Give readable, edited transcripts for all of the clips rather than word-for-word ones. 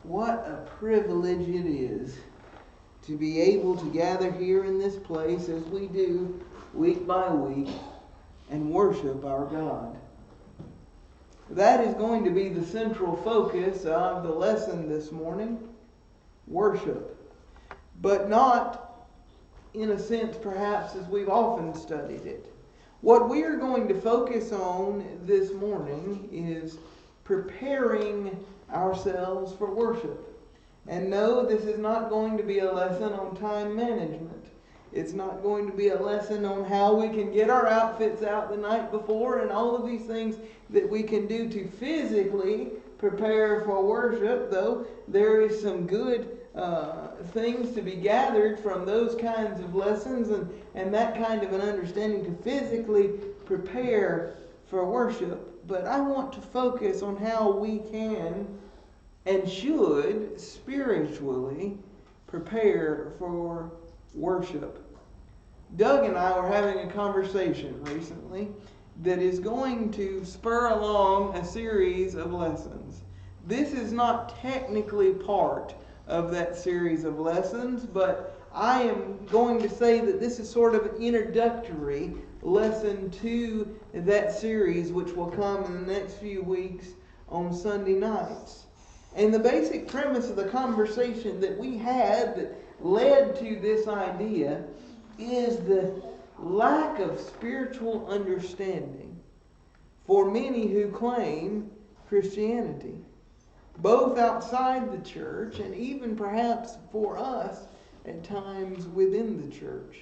What a privilege it is to be able to gather here in this place as we do week by week and worship our God. That is going to be the central focus of the lesson this morning, worship. But not in a sense perhaps as we've often studied it. What we are going to focus on this morning is preparing ourselves for worship. And no, this is not going to be a lesson on time management. It's not going to be a lesson on how we can get our outfits out the night before and all of these things that we can do to physically prepare for worship, though there is some good things to be gathered from those kinds of lessons and that kind of an understanding to physically prepare for worship. But I want to focus on how we can and should spiritually prepare for worship. Doug and I were having a conversation recently that is going to spur along a series of lessons. This is not technically part of that series of lessons, but I am going to say that this is sort of an introductory lesson to that series, which will come in the next few weeks on Sunday nights. And the basic premise of the conversation that we had that led to this idea is the lack of spiritual understanding for many who claim Christianity, both outside the church and even perhaps for us at times within the church.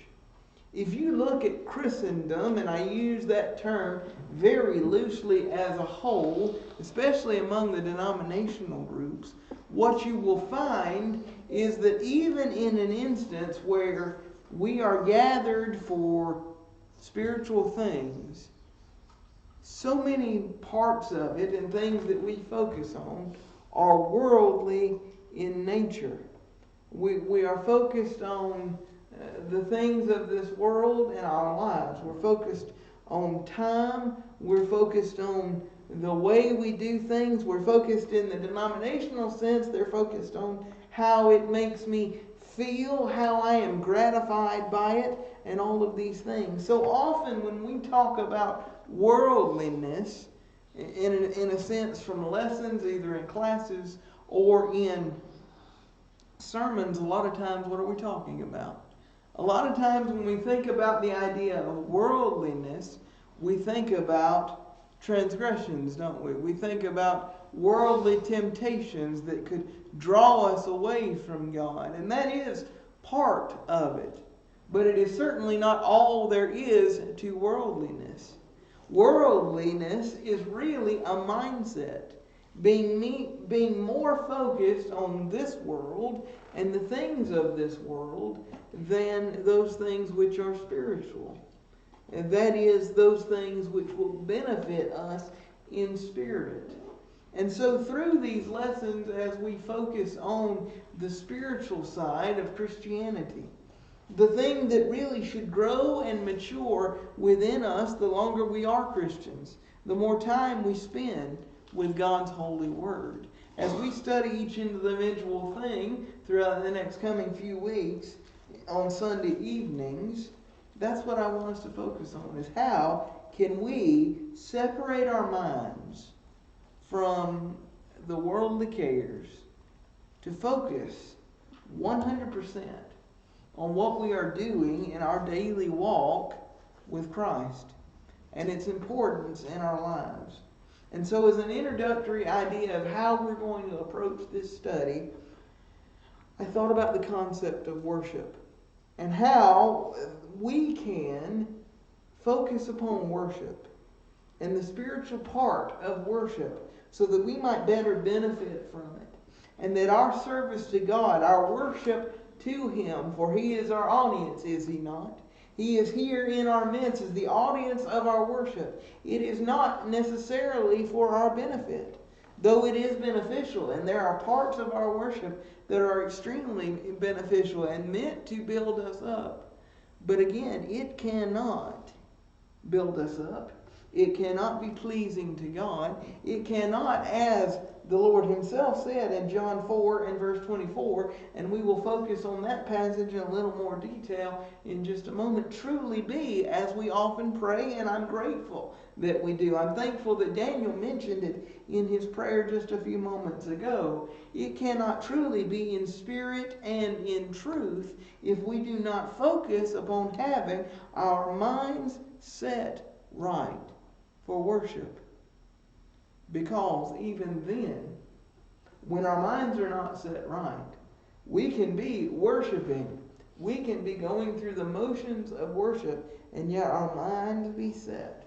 If you look at Christendom, and I use that term very loosely as a whole, especially among the denominational groups, what you will find is that even in an instance where we are gathered for spiritual things, so many parts of it and things that we focus on are worldly in nature. We are focused on the things of this world and our lives. We're focused on time. We're focused on the way we do things. We're focused in the denominational sense. They're focused on how it makes me feel, how I am gratified by it, and all of these things. So often when we talk about worldliness, in a sense from lessons, either in classes or in sermons, a lot of times what are we talking about? A lot of times when we think about the idea of worldliness, we think about transgressions, don't we? We think about worldly temptations that could draw us away from God. And that is part of it. But it is certainly not all there is to worldliness. Worldliness is really a mindset. Being more focused on this world and the things of this world than those things which are spiritual. And that is those things which will benefit us in spirit. And so through these lessons, as we focus on the spiritual side of Christianity, the thing that really should grow and mature within us the longer we are Christians, the more time we spend with God's holy word. As we study each individual thing throughout the next coming few weeks on Sunday evenings, that's what I want us to focus on, is how can we separate our minds from the worldly cares to focus 100% on what we are doing in our daily walk with Christ and its importance in our lives. And so as an introductory idea of how we're going to approach this study, I thought about the concept of worship and how we can focus upon worship and the spiritual part of worship so that we might better benefit from it. And that our service to God, our worship to Him, for He is our audience, is He not? He is here in our midst as the audience of our worship. It is not necessarily for our benefit, though it is beneficial. And there are parts of our worship that are extremely beneficial and meant to build us up. But again, it cannot build us up. It cannot be pleasing to God. It cannot, as the Lord himself said in John 4 and verse 24, and we will focus on that passage in a little more detail in just a moment, truly be as we often pray, and I'm grateful that we do. I'm thankful that Daniel mentioned it in his prayer just a few moments ago. It cannot truly be in spirit and in truth if we do not focus upon having our minds set right for worship. Because even then, when our minds are not set right, we can be worshiping. We can be going through the motions of worship, and yet our minds be set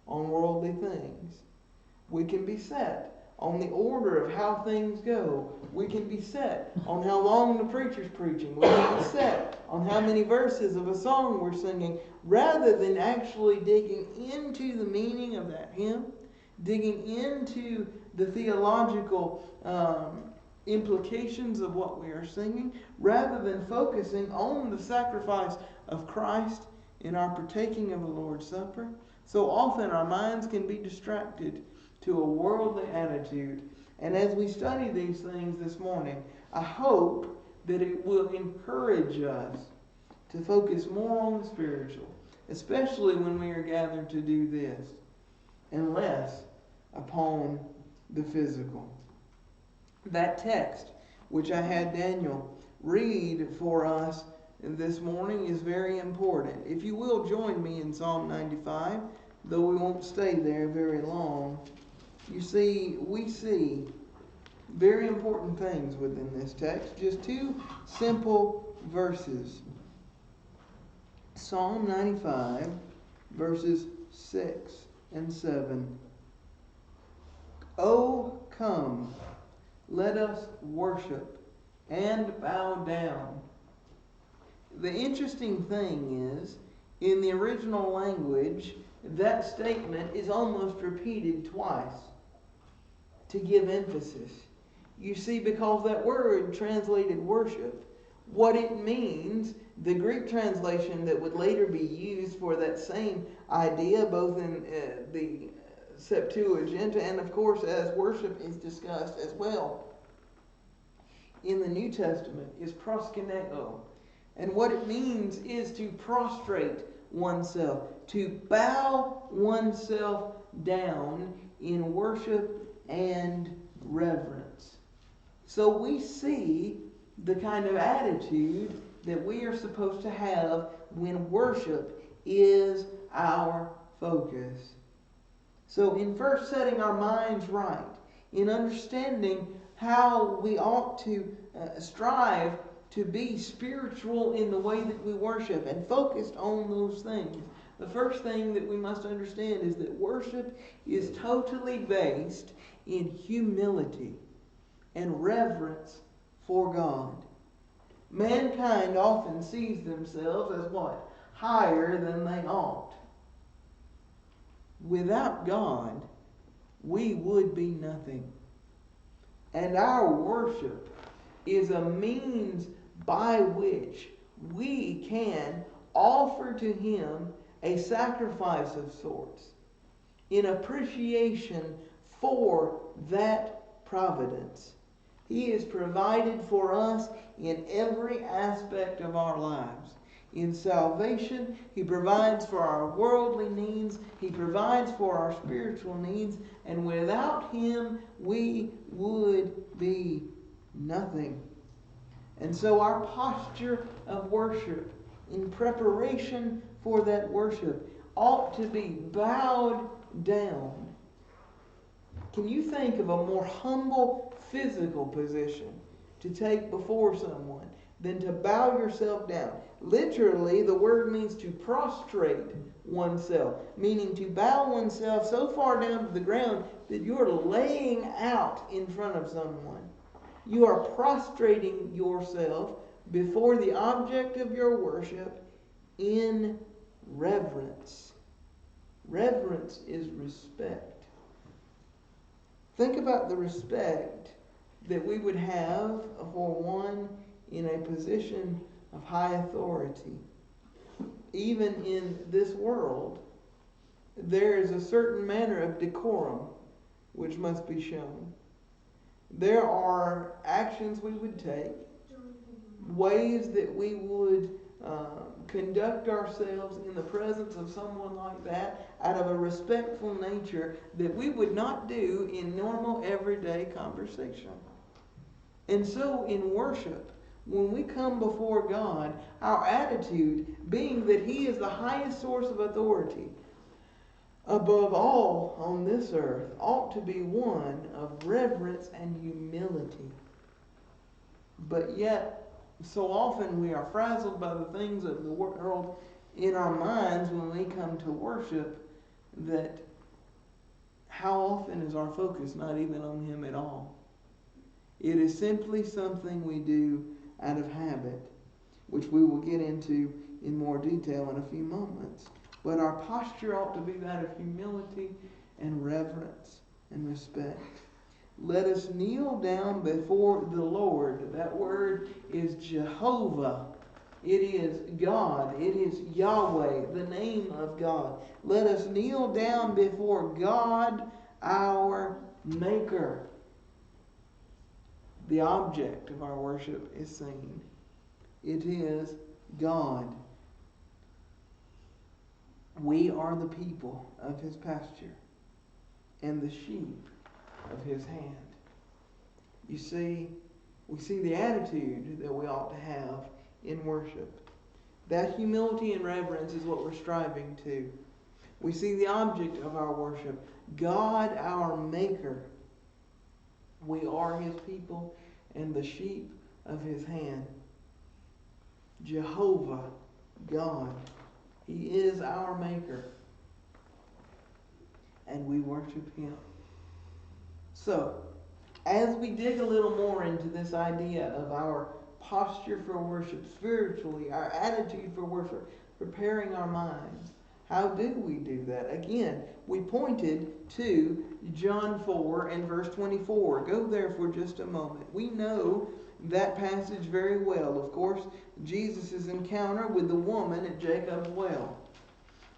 on worldly things. We can be set on the order of how things go. We can be set on how long the preacher's preaching. We can be set on how many verses of a song we're singing, rather than actually digging into the meaning of that hymn, digging into the theological implications of what we are singing, rather than focusing on the sacrifice of Christ in our partaking of the Lord's Supper. So often our minds can be distracted to a worldly attitude. And as we study these things this morning, I hope that it will encourage us to focus more on the spiritual, especially when we are gathered to do this, and less upon the physical. That text, which I had Daniel read for us this morning, is very important. If you will join me in Psalm 95, though we won't stay there very long. You see, we see very important things within this text. Just two simple verses. Psalm 95, verses 6 and 7. Oh, come, let us worship and bow down. The interesting thing is, in the original language, that statement is almost repeated twice to give emphasis. You see, because that word translated worship, what it means, the Greek translation that would later be used for that same idea, both in the Septuagint and, of course, as worship is discussed as well in the New Testament, is proskuneo. And what it means is to prostrate oneself, to bow oneself down in worship and reverence. So we see the kind of attitude that we are supposed to have when worship is our focus. So in first setting our minds right, in understanding how we ought to strive to be spiritual in the way that we worship and focused on those things, the first thing that we must understand is that worship is totally based in humility and reverence for God. Mankind often sees themselves as what? Higher than they ought. Without God, we would be nothing. And our worship is a means by which we can offer to Him a sacrifice of sorts in appreciation for that providence. He is provided for us in every aspect of our lives. In salvation, He provides for our worldly needs. He provides for our spiritual needs. And without Him, we would be nothing. And so our posture of worship, in preparation for that worship, ought to be bowed down. Can you think of a more humble physical position to take before someone than to bow yourself down? Literally, the word means to prostrate oneself, meaning to bow oneself so far down to the ground that you're laying out in front of someone. You are prostrating yourself before the object of your worship in reverence. Reverence is respect. Think about the respect that we would have for one in a position of high authority. Even in this world, there is a certain manner of decorum which must be shown. There are actions we would take, ways that we would conduct ourselves in the presence of someone like that out of a respectful nature that we would not do in normal everyday conversation. And so in worship, when we come before God, our attitude being that He is the highest source of authority above all on this earth ought to be one of reverence and humility. But yet, so often we are frazzled by the things of the world in our minds when we come to worship, that how often is our focus not even on Him at all? It is simply something we do out of habit, which we will get into in more detail in a few moments. But our posture ought to be that of humility and reverence and respect. Let us kneel down before the Lord. That word is Jehovah. It is God. It is Yahweh, the name of God. Let us kneel down before God, our Maker. The object of our worship is seen. It is God. We are the people of His pasture and the sheep of His hand. You see, we see the attitude that we ought to have in worship. That humility and reverence is what we're striving to. We see the object of our worship, God our Maker. We are His people and the sheep of His hand. Jehovah, God. He is our Maker. And we worship Him. So, as we dig a little more into this idea of our posture for worship spiritually, our attitude for worship, preparing our minds, how do we do that? Again, we pointed to John 4 and verse 24. Go there for just a moment. We know that passage very well. Of course, Jesus' encounter with the woman at Jacob's well.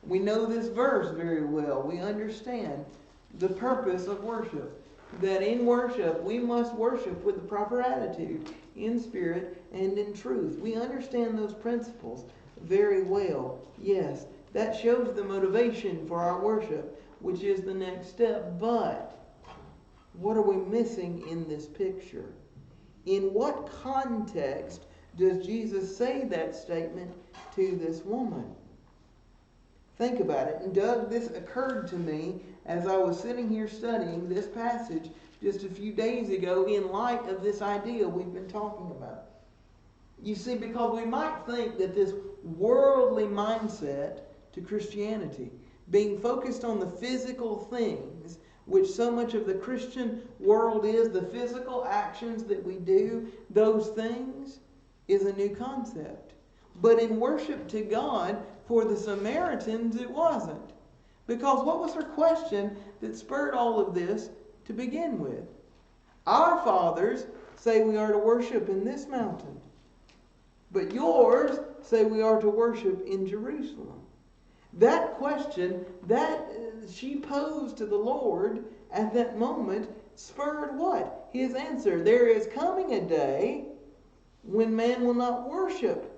We know this verse very well. We understand the purpose of worship. That in worship, we must worship with the proper attitude, in spirit and in truth. We understand those principles very well. Yes, that shows the motivation for our worship, which is the next step. But what are we missing in this picture? In what context does Jesus say that statement to this woman? Think about it. And Doug, this occurred to me as I was sitting here studying this passage just a few days ago in light of this idea we've been talking about. You see, because we might think that this worldly mindset to Christianity, being focused on the physical things, which so much of the Christian world is, the physical actions that we do, those things, is a new concept. But in worship to God, for the Samaritans, it wasn't. Because what was her question that spurred all of this to begin with? Our fathers say we are to worship in this mountain, but yours say we are to worship in Jerusalem. That question that she posed to the Lord at that moment spurred what? His answer. There is coming a day when man will not worship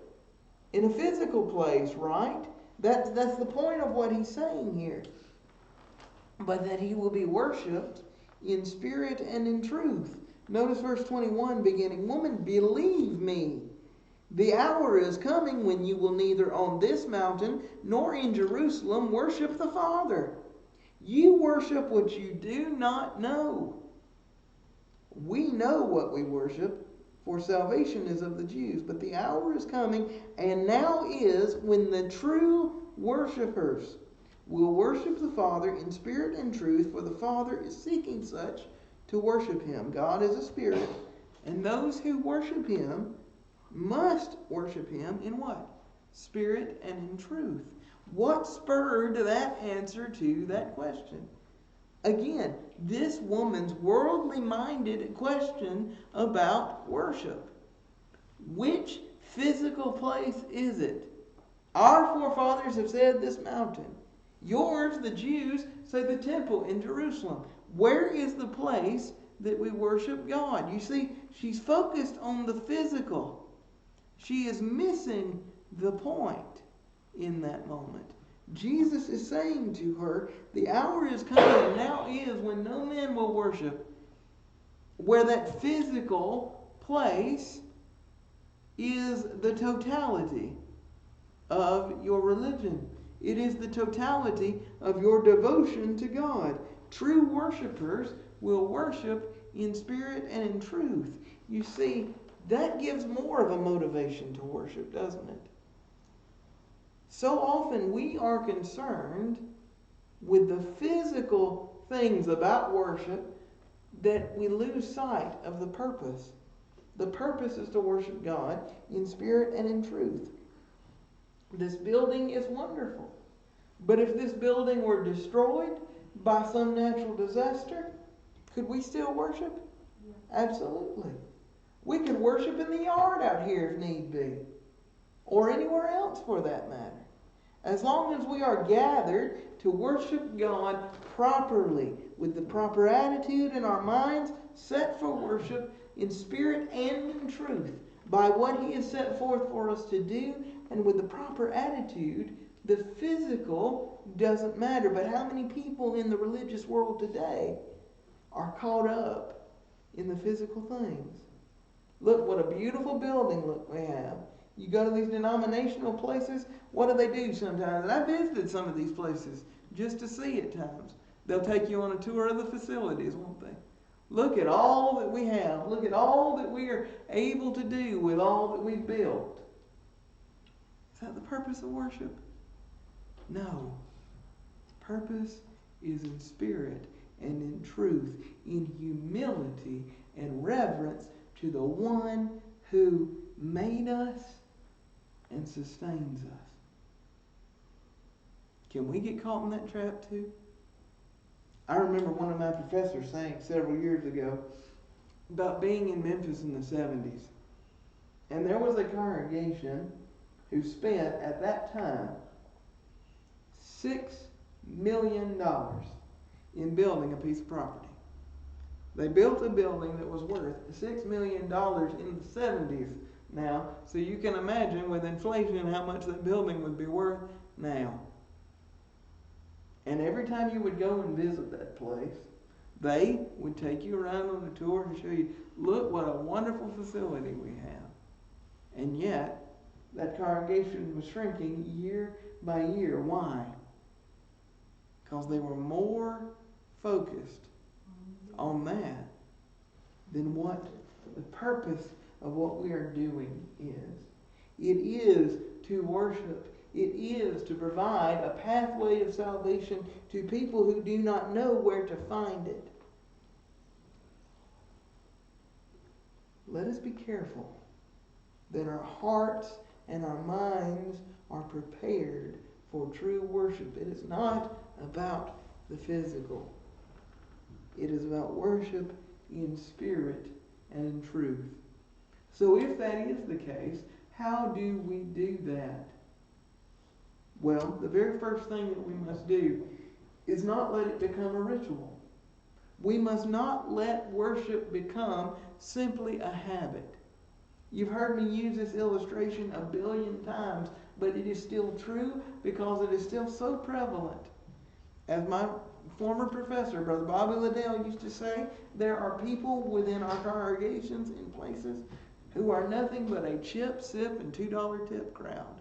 in a physical place, right? That's the point of what he's saying here. But that he will be worshipped in spirit and in truth. Notice verse 21 beginning, "Woman, believe me, the hour is coming when you will neither on this mountain nor in Jerusalem worship the Father. You worship what you do not know. We know what we worship, for salvation is of the Jews. But the hour is coming, and now is, when the true worshipers will worship the Father in spirit and truth, for the Father is seeking such to worship Him. God is a spirit, and those who worship Him must worship Him in what? Spirit and in truth." What spurred that answer to that question? Again, this woman's worldly-minded question about worship. Which physical place is it? Our forefathers have said this mountain. Yours, the Jews, say the temple in Jerusalem. Where is the place that we worship God? You see, she's focused on the physical. She is missing the point in that moment. Jesus is saying to her, the hour is coming, and now is, when no man will worship, where that physical place is the totality of your religion. It is the totality of your devotion to God. True worshipers will worship in spirit and in truth. You see, that gives more of a motivation to worship, doesn't it? So often we are concerned with the physical things about worship that we lose sight of the purpose. The purpose is to worship God in spirit and in truth. This building is wonderful. But if this building were destroyed by some natural disaster, could we still worship? Yeah. Absolutely. We could worship in the yard out here if need be. Or anywhere else for that matter. As long as we are gathered to worship God properly, with the proper attitude in our minds set for worship in spirit and in truth, by what He has set forth for us to do, and with the proper attitude, the physical doesn't matter. But how many people in the religious world today are caught up in the physical things? Look, what a beautiful building we have. You go to these denominational places, what do they do sometimes? And I visited some of these places just to see at times. They'll take you on a tour of the facilities, won't they? Look at all that we have. Look at all that we are able to do with all that we've built. Is that the purpose of worship? No. Purpose is in spirit and in truth, in humility and reverence to the one who made us and sustains us. Can we get caught in that trap too? I remember one of my professors saying several years ago about being in Memphis in the 70s. And there was a congregation who spent at that time $6 million in building a piece of property. They built a building that was worth $6 million in the 70s now, so you can imagine with inflation how much that building would be worth now. And every time you would go and visit that place, they would take you around on a tour and show you, look what a wonderful facility we have. And yet, that congregation was shrinking year by year. Why? Because they were more focused on that than what the purpose of what we are doing is. It is to worship. It is to provide a pathway of salvation to people who do not know where to find it. Let us be careful that our hearts and our minds are prepared for true worship. It is not about the physical. It is about worship in spirit and in truth. So if that is the case, how do we do that? Well, the very first thing that we must do is not let it become a ritual. We must not let worship become simply a habit. You've heard me use this illustration a billion times, but it is still true because it is still so prevalent. As my former professor, Brother Bobby Liddell, used to say, there are people within our congregations in places who are nothing but a chip, sip, and $2 tip crowd.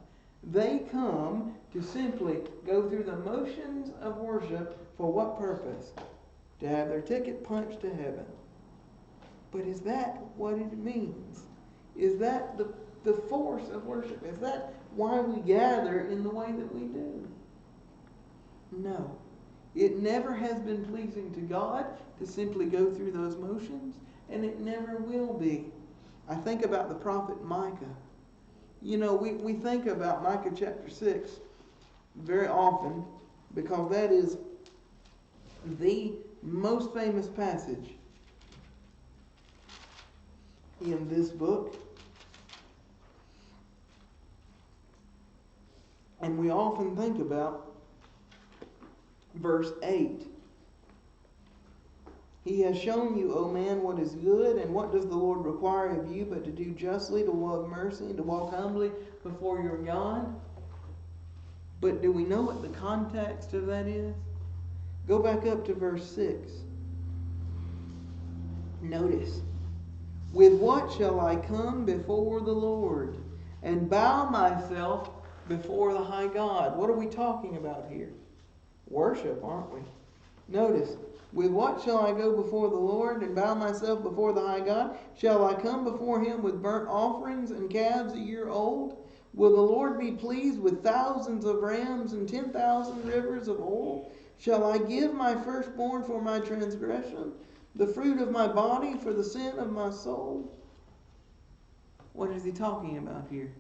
They come to simply go through the motions of worship for what purpose? To have their ticket punched to heaven. But is that what it means? Is that the force of worship? Is that why we gather in the way that we do? No. It never has been pleasing to God to simply go through those motions, and it never will be. I think about the prophet Micah. You know, we think about Micah chapter 6 very often because that is the most famous passage in this book. And we often think about verse 8. He has shown you, O man, what is good, and what does the Lord require of you but to do justly, to love mercy, and to walk humbly before your God? But do we know what the context of that is? Go back up to verse 6. Notice, with what shall I come before the Lord and bow myself before the high God? What are we talking about here? Worship, aren't we? Notice, with what shall I go before the Lord and bow myself before the high God? Shall I come before him with burnt offerings and calves a year old? Will the Lord be pleased with thousands of rams and 10,000 rivers of oil? Shall I give my firstborn for my transgression, the fruit of my body for the sin of my soul? What is he talking about here?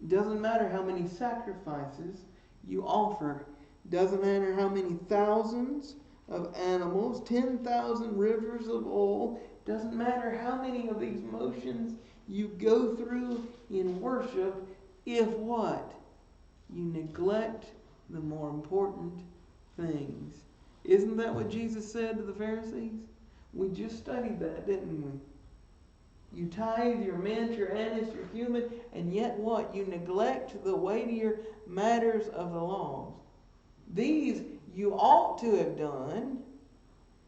It doesn't matter how many sacrifices you offer. Doesn't matter how many thousands of animals, 10,000 rivers of oil. Doesn't matter how many of these motions you go through in worship, if what? You neglect the more important things. Isn't that what Jesus said to the Pharisees? We just studied that, didn't we? You tithe, your mint, your anise, your cumin, and yet what? You neglect the weightier matters of the laws. These you ought to have done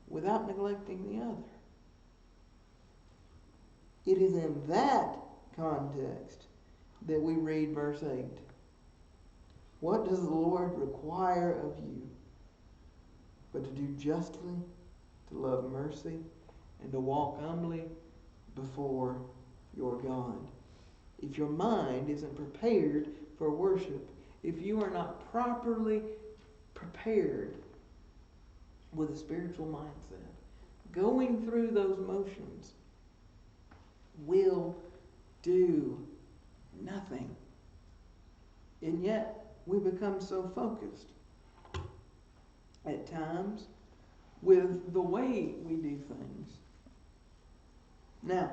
without neglecting the other. It is in that context that we read verse 8. What does the Lord require of you but to do justly, to love mercy, and to walk humbly before your God? If your mind isn't prepared for worship, if you are not properly prepared with a spiritual mindset, going through those motions will do nothing. And yet, we become so focused at times with the way we do things. Now,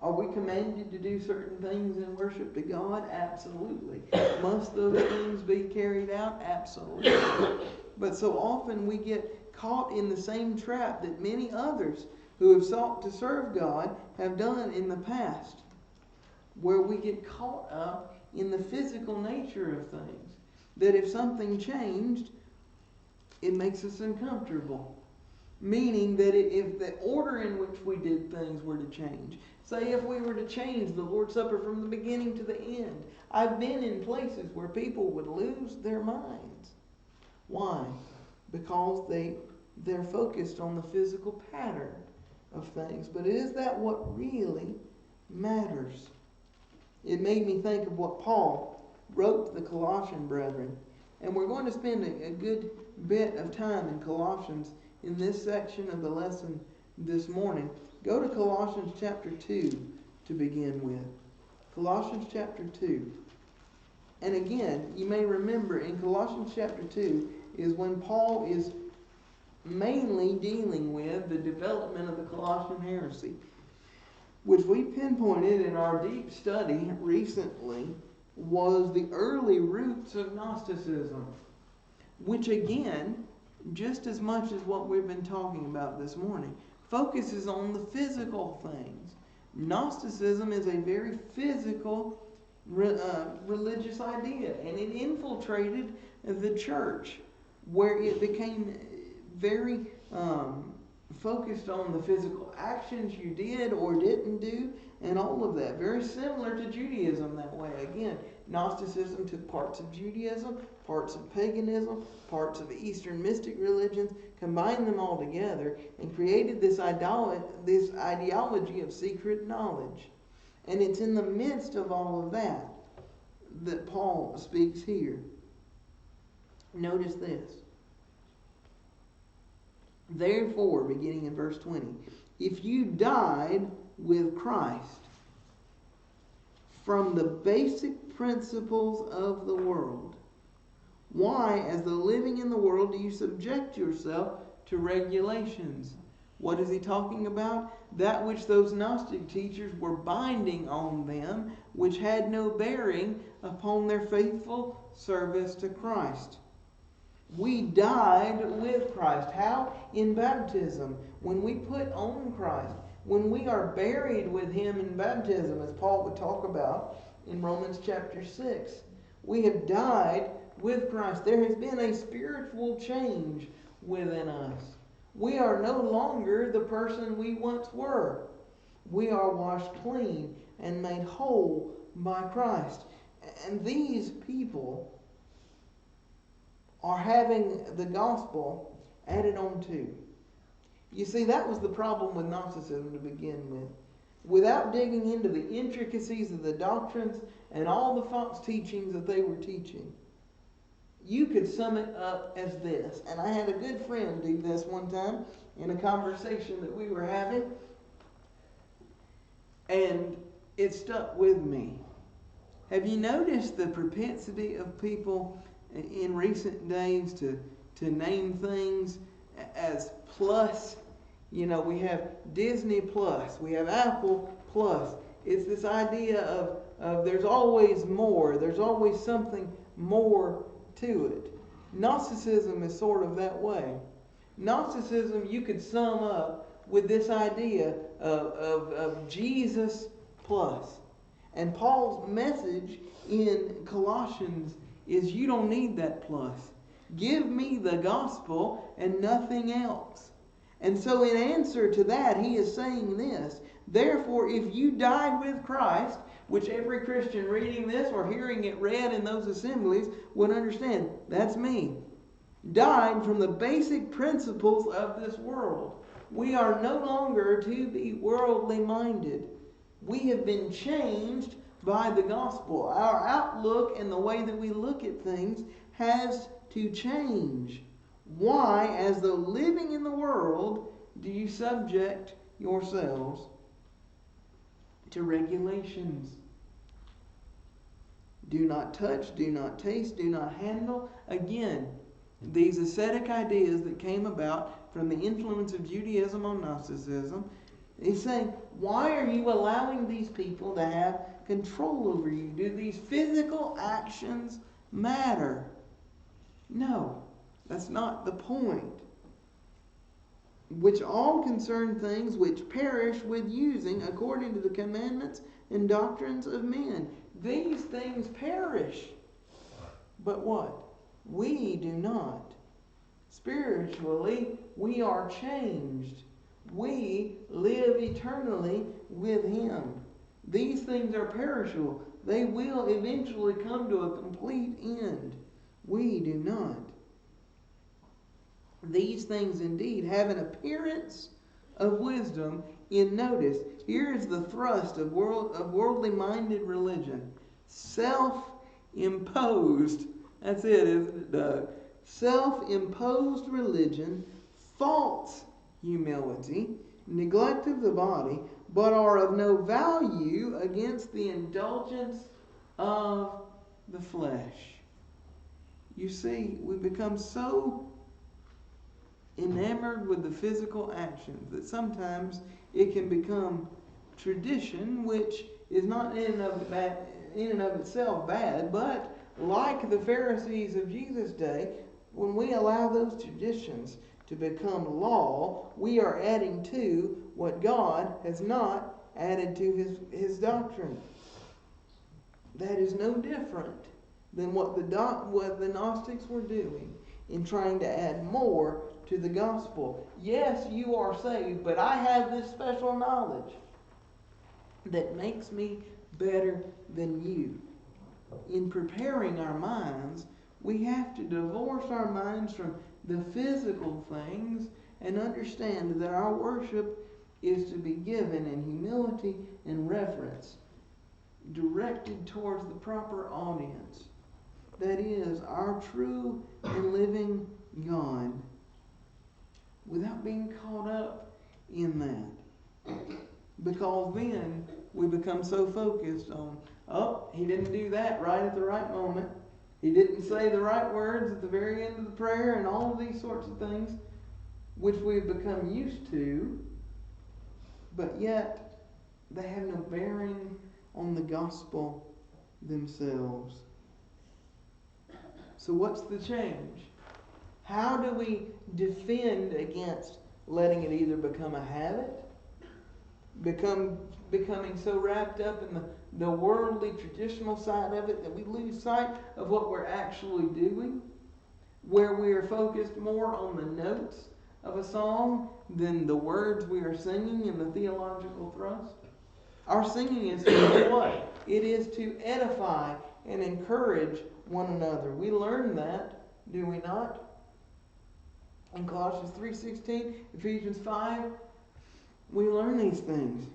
are we commanded to do certain things in worship to God? Absolutely. Must those things be carried out? Absolutely. But so often we get caught in the same trap that many others who have sought to serve God have done in the past, where we get caught up in the physical nature of things. That if something changed, it makes us uncomfortable. Meaning that if the order in which we did things were to change, say if we were to change the Lord's Supper from the beginning to the end, I've been in places where people would lose their minds. Why? Because they're focused on the physical pattern of things. But is that what really matters? It made me think of what Paul wrote to the Colossian brethren. And we're going to spend a good bit of time in Colossians in this section of the lesson this morning. Go to Colossians chapter 2 to begin with. Colossians chapter 2. And again, you may remember in Colossians chapter 2 is when Paul is mainly dealing with the development of the Colossian heresy, which we pinpointed in our deep study recently was the early roots of Gnosticism, which again, just as much as what we've been talking about this morning, focuses on the physical things. Gnosticism is a very physical religious idea, and it infiltrated the church, where it became very focused on the physical actions you did or didn't do, and all of that. Very similar to Judaism that way. Again, Gnosticism took parts of Judaism, parts of paganism, parts of Eastern mystic religions, combined them all together, and created this ideology of secret knowledge. And it's in the midst of all of that that Paul speaks here. Notice this. Therefore, beginning in verse 20, if you died with Christ from the basic principles of the world, why, as though living in the world, do you subject yourself to regulations? What is he talking about? That which those Gnostic teachers were binding on them, which had no bearing upon their faithful service to Christ. We died with Christ. How? In baptism. When we put on Christ. When we are buried with Him in baptism, as Paul would talk about in Romans chapter 6. We have died with Christ. There has been a spiritual change within us. We are no longer the person we once were. We are washed clean and made whole by Christ. And these people are having the gospel added on to. You see, that was the problem with Gnosticism to begin with. Without digging into the intricacies of the doctrines and all the false teachings that they were teaching, you could sum it up as this. And I had a good friend do this one time in a conversation that we were having. And it stuck with me. Have you noticed the propensity of people in recent days to name things as plus? You know, we have Disney Plus, we have Apple Plus. It's this idea of there's always more, there's always something more to it. Gnosticism is sort of that way. Gnosticism you could sum up with this idea of Jesus plus. And Paul's message in Colossians is you don't need that plus. Give me the gospel and nothing else. And so in answer to that, he is saying this. Therefore, if you died with Christ, which every Christian reading this or hearing it read in those assemblies would understand, that's me. Died from the basic principles of this world. We are no longer to be worldly minded. We have been changed by the gospel. Our outlook and the way that we look at things has to change. Why, as though living in the world, do you subject yourselves to regulations? Do not touch, do not taste, do not handle. Again, these ascetic ideas that came about from the influence of Judaism on Gnosticism. He's saying, why are you allowing these people to have control over you? Do these physical actions matter? No, that's not the point. Which all concern things which perish with using according to the commandments and doctrines of men. These things perish. But what? We do not. Spiritually, we are changed. We live eternally with Him. These things are perishable. They will eventually come to a complete end. We do not. These things indeed have an appearance of wisdom. In notice, here is the thrust of worldly-minded religion. Self-imposed. That's it, isn't it, Doug? Self-imposed religion, false humility, neglect of the body, but are of no value against the indulgence of the flesh. You see, we become so enamored with the physical actions that sometimes it can become tradition, which is not in and of itself bad, but like the Pharisees of Jesus' day, when we allow those traditions to become law, we are adding to what God has not added to his doctrine. That is no different than what the Gnostics were doing in trying to add more to the gospel. Yes, you are saved, but I have this special knowledge that makes me better than you. In preparing our minds, we have to divorce our minds from the physical things and understand that our worship is to be given in humility and reverence, directed towards the proper audience. That is, our true and living God, without being caught up in that. Because then we become so focused on, oh, he didn't do that right at the right moment. He didn't say the right words at the very end of the prayer, and all of these sorts of things which we've become used to, but yet they have no bearing on the gospel themselves. So what's the change? How do we defend against letting it either become a habit, becoming so wrapped up in the worldly, traditional side of it that we lose sight of what we're actually doing, where we are focused more on the notes of a song than the words we are singing and the theological thrust? Our singing is for what? It is to edify and encourage one another. We learn that, do we not? In Colossians 3:16, Ephesians 5, we learn these things.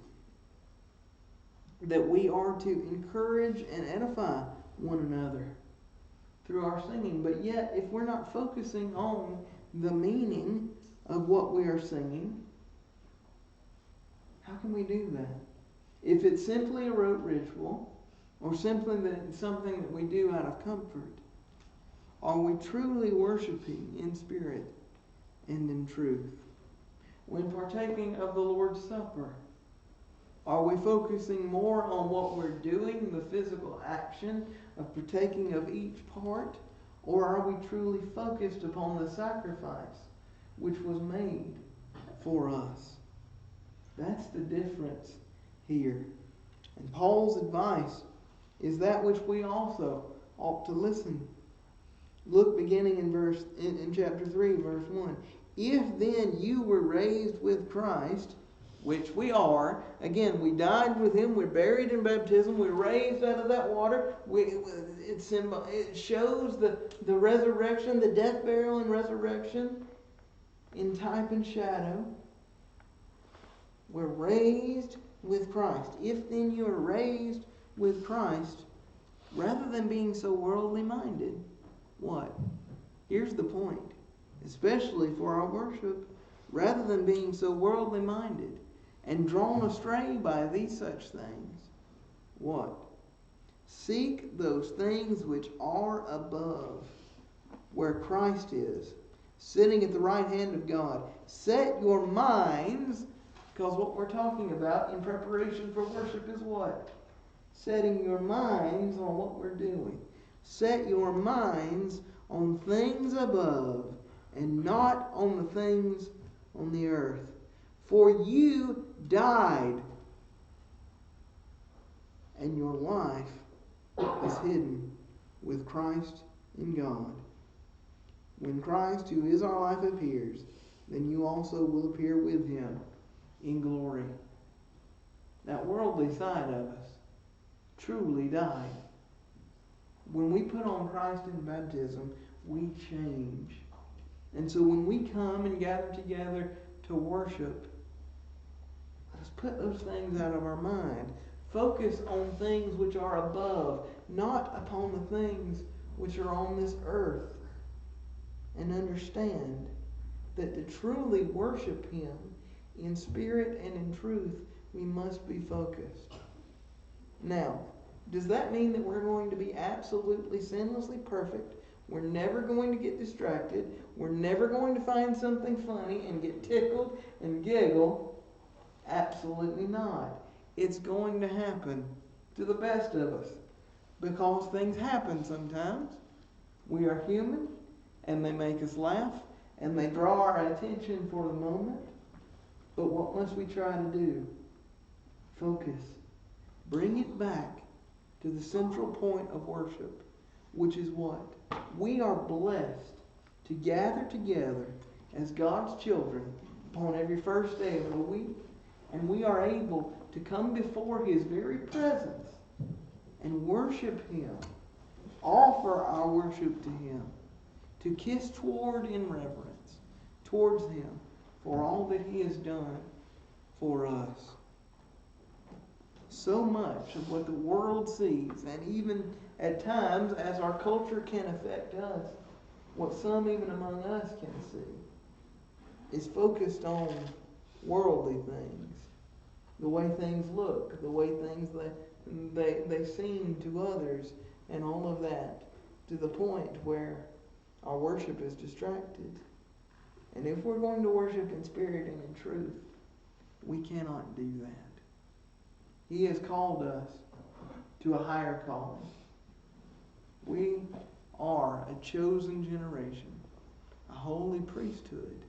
That we are to encourage and edify one another through our singing. But yet, if we're not focusing on the meaning of what we are singing, how can we do that? If it's simply a rote ritual, or simply something that we do out of comfort, are we truly worshiping in spirit and in truth? When partaking of the Lord's Supper, are we focusing more on what we're doing, the physical action of partaking of each part? Or are we truly focused upon the sacrifice which was made for us? That's the difference here. And Paul's advice is that which we also ought to listen. Look beginning in chapter 3, verse 1. If then you were raised with Christ, which we are. Again, we died with Him. We're buried in baptism. We're raised out of that water. It shows the resurrection, the death, burial, and resurrection in type and shadow. We're raised with Christ. If then you are raised with Christ, rather than being so worldly minded, what? Here's the point, especially for our worship. Rather than being so worldly minded, and drawn astray by these such things, what? Seek those things which are above, where Christ is, sitting at the right hand of God. Set your minds, because what we're talking about in preparation for worship is what? Setting your minds on what we're doing. Set your minds on things above, and not on the things on the earth. For you died, and your life is hidden with Christ in God. When Christ, who is our life, appears, then you also will appear with Him in glory. That worldly side of us truly died. When we put on Christ in baptism, we change. And so when we come and gather together to worship, let's put those things out of our mind. Focus on things which are above, not upon the things which are on this earth. And understand that to truly worship Him in spirit and in truth, we must be focused. Now, does that mean that we're going to be absolutely sinlessly perfect? We're never going to get distracted. We're never going to find something funny and get tickled and giggle. Absolutely not. It's going to happen to the best of us because things happen sometimes. We are human and they make us laugh and they draw our attention for the moment. But what must we try to do? Focus. Bring it back to the central point of worship, which is what? We are blessed to gather together as God's children upon every first day of the week, and we are able to come before His very presence and worship Him, offer our worship to Him, to kiss toward in reverence towards Him for all that He has done for us. So much of what the world sees, and even at times, as our culture can affect us, what some even among us can see, is focused on worldly things. The way things look, the way things they seem to others, and all of that, to the point where our worship is distracted. And if we're going to worship in spirit and in truth, we cannot do that. He has called us to a higher calling. We are a chosen generation, a holy priesthood.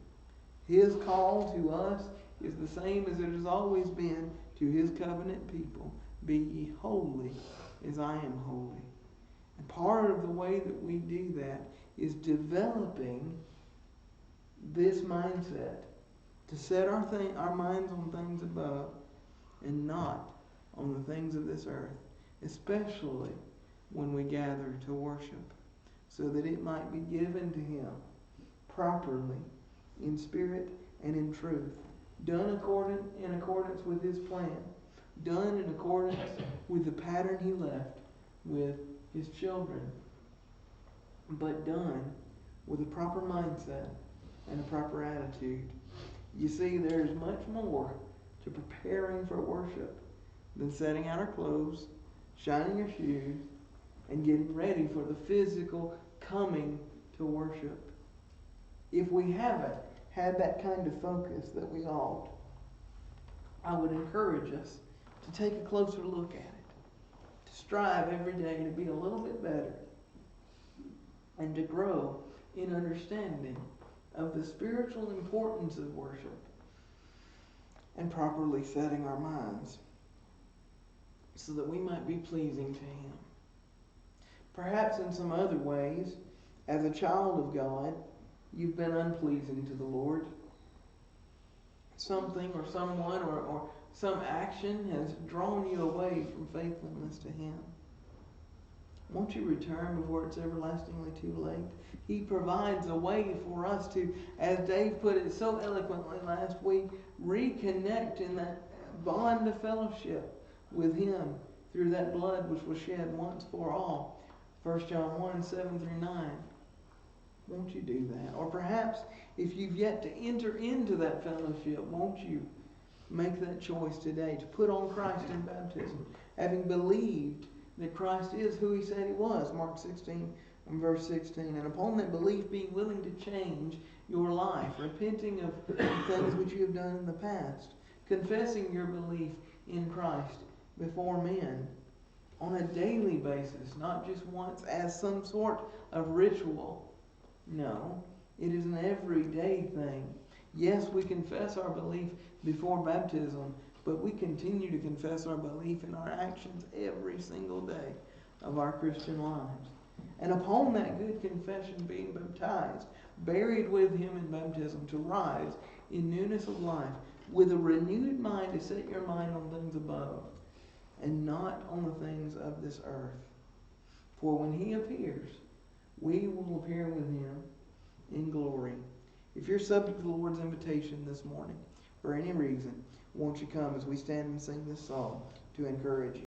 His call to us is the same as it has always been to His covenant people. Be ye holy as I am holy. And part of the way that we do that is developing this mindset to set our minds on things above and not on the things of this earth, especially when we gather to worship, so that it might be given to Him properly, in spirit and in truth, done in accordance with His plan, done in accordance with the pattern He left with His children, but done with a proper mindset and a proper attitude. You see, there's much more to preparing for worship than setting out our clothes, shining our shoes, and getting ready for the physical coming to worship. If we haven't had that kind of focus that we ought, I would encourage us to take a closer look at it, to strive every day to be a little bit better, and to grow in understanding of the spiritual importance of worship and properly setting our minds so that we might be pleasing to Him. Perhaps in some other ways, as a child of God, you've been unpleasing to the Lord. Something or someone or some action has drawn you away from faithfulness to Him. Won't you return before it's everlastingly too late? He provides a way for us to, as Dave put it so eloquently last week, reconnect in that bond of fellowship with Him through that blood which was shed once for all. 1 John 1, 7 through 9. Won't you do that? Or perhaps if you've yet to enter into that fellowship, won't you make that choice today to put on Christ in baptism, having believed that Christ is who He said He was, Mark 16 and verse 16. And upon that belief, being willing to change your life, repenting of things which you have done in the past, confessing your belief in Christ before men on a daily basis, not just once as some sort of ritual. No, it is an everyday thing. Yes, we confess our belief before baptism, but we continue to confess our belief in our actions every single day of our Christian lives. And upon that good confession, being baptized, buried with Him in baptism, to rise in newness of life, with a renewed mind to set your mind on things above, and not on the things of this earth. For when He appears, we will appear with Him in glory. If you're subject to the Lord's invitation this morning, for any reason, won't you come as we stand and sing this song to encourage you?